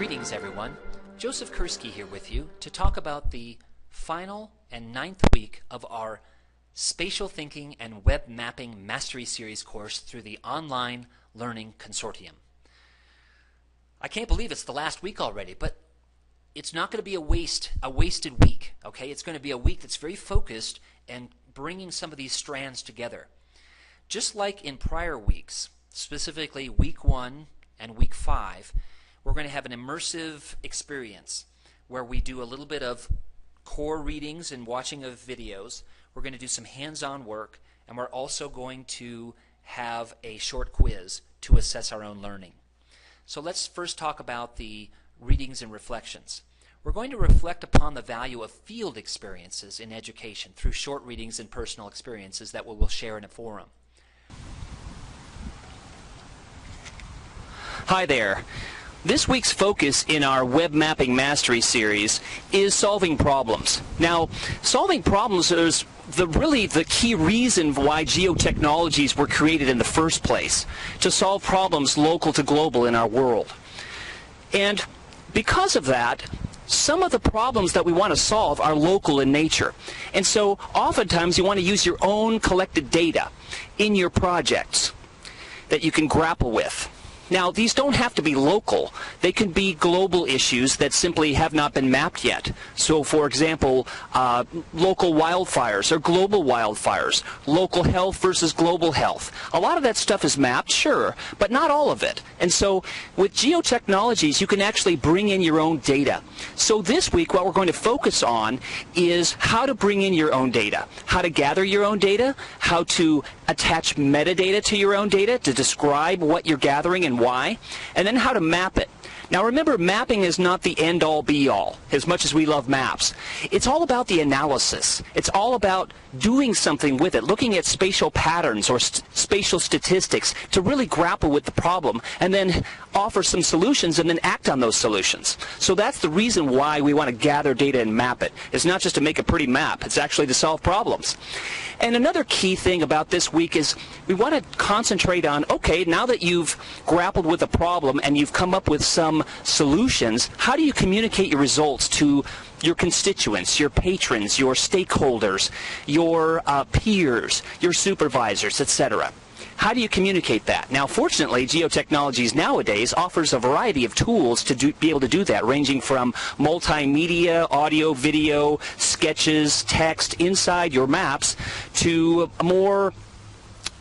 Greetings everyone, Joseph Kursky here with you to talk about the final and 9th week of our Spatial Thinking and Web Mapping Mastery Series course through the Online Learning Consortium. I can't believe it's the last week already, but it's not going to be a wasted week, okay? It's going to be a week that's very focused and bringing some of these strands together. Just like in prior weeks, specifically week 1 and week 5, we're going to have an immersive experience where we do a little bit of core readings and watching of videos. We're going to do some hands-on work, and we're also going to have a short quiz to assess our own learning. So let's first talk about the readings and reflections. We're going to reflect upon the value of field experiences in education through short readings and personal experiences that we will share in a forum. Hi there. This week's focus in our Web Mapping Mastery series is solving problems. Now, solving problems is really the key reason why geotechnologies were created in the first place, to solve problems local to global in our world. And because of that, some of the problems that we want to solve are local in nature. And so oftentimes you want to use your own collected data in your projects that you can grapple with. Now, these don't have to be local. They can be global issues that simply have not been mapped yet. So, for example, local wildfires or global wildfires, local health versus global health. A lot of that stuff is mapped, sure, but not all of it. And so, with geotechnologies, you can actually bring in your own data. So this week, what we're going to focus on is how to bring in your own data, how to gather your own data, how to attach metadata to your own data to describe what you're gathering and why, and then how to map it. Now remember, mapping is not the end-all be-all, as much as we love maps. It's all about the analysis. It's all about doing something with it, looking at spatial patterns or spatial statistics to really grapple with the problem and then offer some solutions and then act on those solutions. So that's the reason why we want to gather data and map it. It's not just to make a pretty map. It's actually to solve problems. And another key thing about this week is we want to concentrate on, okay, now that you've grappled with a problem and you've come up with some solutions, how do you communicate your results to your constituents, your patrons, your stakeholders, your peers, your supervisors, etc.? How do you communicate that? Now, fortunately, geotechnologies nowadays offers a variety of tools to be able to do that, ranging from multimedia, audio, video, sketches, text inside your maps to more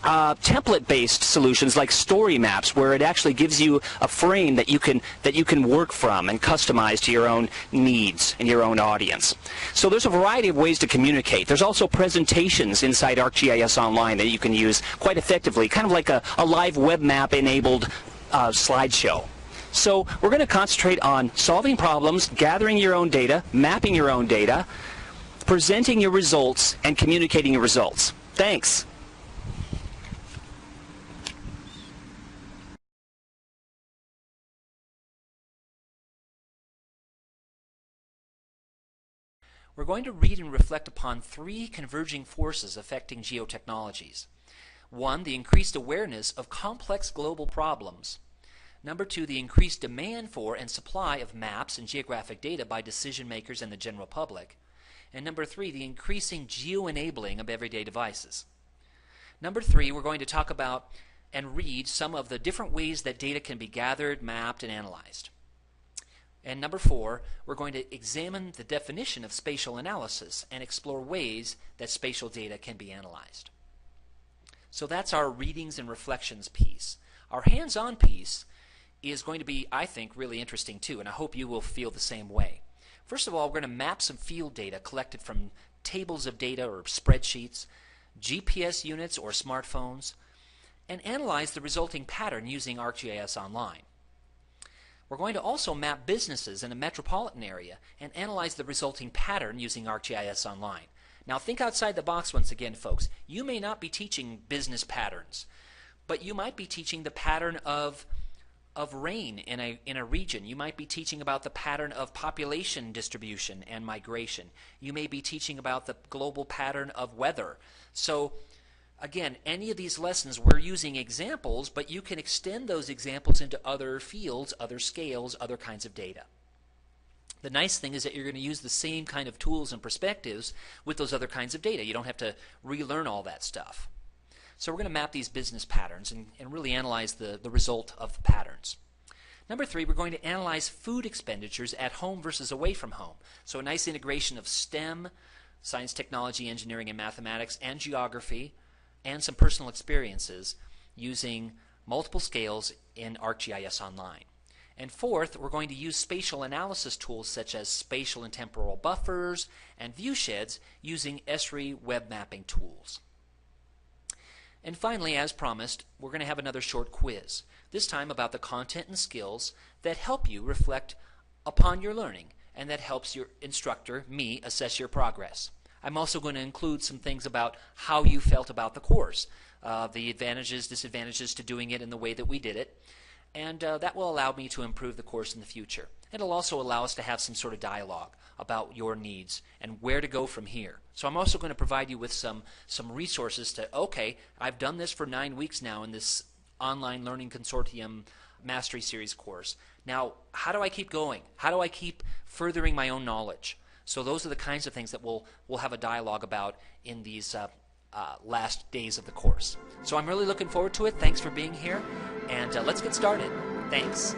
template-based solutions like story maps, where it actually gives you a frame that you can work from and customize to your own needs and your own audience. So there's a variety of ways to communicate. There's also presentations inside ArcGIS Online that you can use quite effectively, kind of like a live web map-enabled slideshow. So we're going to concentrate on solving problems, gathering your own data, mapping your own data, presenting your results, and communicating your results. Thanks. We're going to read and reflect upon 3 converging forces affecting geotechnologies. 1, the increased awareness of complex global problems. Number 2, the increased demand for and supply of maps and geographic data by decision makers and the general public. And number 3, the increasing geo-enabling of everyday devices. Number 3, we're going to talk about and read some of the different ways that data can be gathered, mapped, and analyzed. And number 4, we're going to examine the definition of spatial analysis and explore ways that spatial data can be analyzed. So that's our readings and reflections piece. Our hands-on piece is going to be, I think, really interesting too, and I hope you will feel the same way. First of all, we're going to map some field data collected from tables of data or spreadsheets, GPS units or smartphones, and analyze the resulting pattern using ArcGIS Online. We're going to also map businesses in a metropolitan area and analyze the resulting pattern using ArcGIS Online. Now think outside the box once again, folks. You may not be teaching business patterns, but you might be teaching the pattern of rain in a region. You might be teaching about the pattern of population distribution and migration. You may be teaching about the global pattern of weather. So Again, any of these lessons we're using examples, but you can extend those examples into other fields, other scales, other kinds of data. The nice thing is that you're going to use the same kind of tools and perspectives with those other kinds of data. You don't have to relearn all that stuff. So we're going to map these business patterns and really analyze the result of the patterns. Number 3, we're going to analyze food expenditures at home versus away from home. So a nice integration of STEM, science, technology, engineering, and mathematics, and geography, and some personal experiences using multiple scales in ArcGIS Online. And 4th, we're going to use spatial analysis tools such as spatial and temporal buffers and viewsheds using Esri web mapping tools. And finally, as promised, we're going to have another short quiz, this time about the content and skills that help you reflect upon your learning and that helps your instructor, me, assess your progress. I'm also going to include some things about how you felt about the course, the advantages, disadvantages to doing it in the way that we did it, and that will allow me to improve the course in the future. It'll also allow us to have some sort of dialogue about your needs and where to go from here. So I'm also going to provide you with some resources to, okay, I've done this for 9 weeks now in this Online Learning Consortium Mastery Series course. Now, how do I keep going? How do I keep furthering my own knowledge? So those are the kinds of things that we'll have a dialogue about in these last days of the course. So I'm really looking forward to it. Thanks for being here, and let's get started. Thanks.